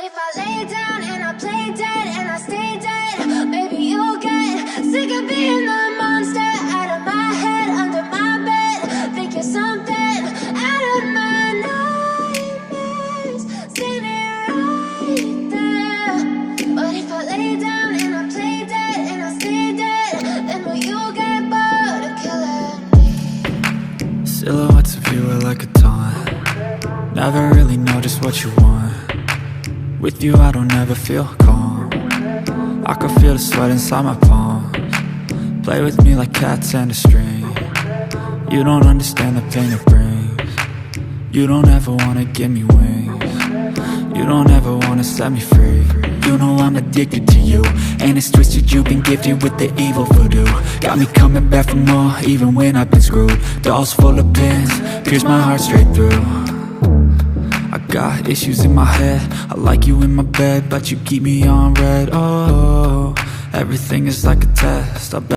if I lay down and I play dead and I stay dead, maybe you'll get sick of being the monster out of my head, under my bed, thinking something out of my nightmares, standing right there. But if I lay down and I play dead and I stay dead, then will you get bored of killing me? Silhouettes of you are like a taunt. Never really know just what you want. With you I don't ever feel calm. I can feel the sweat inside my palms. Play with me like cats and a string. You don't understand the pain it brings. You don't ever wanna give me wings. You don't ever wanna set me free. You know I'm addicted to you, and it's twisted, you've been gifted with the evil voodoo. Got me coming back for more, even when I've been screwed. Dolls full of pins, pierce my heart straight through. I got issues in my head, I like you in my bed, but you keep me on red. Oh, everything is like a test, I bet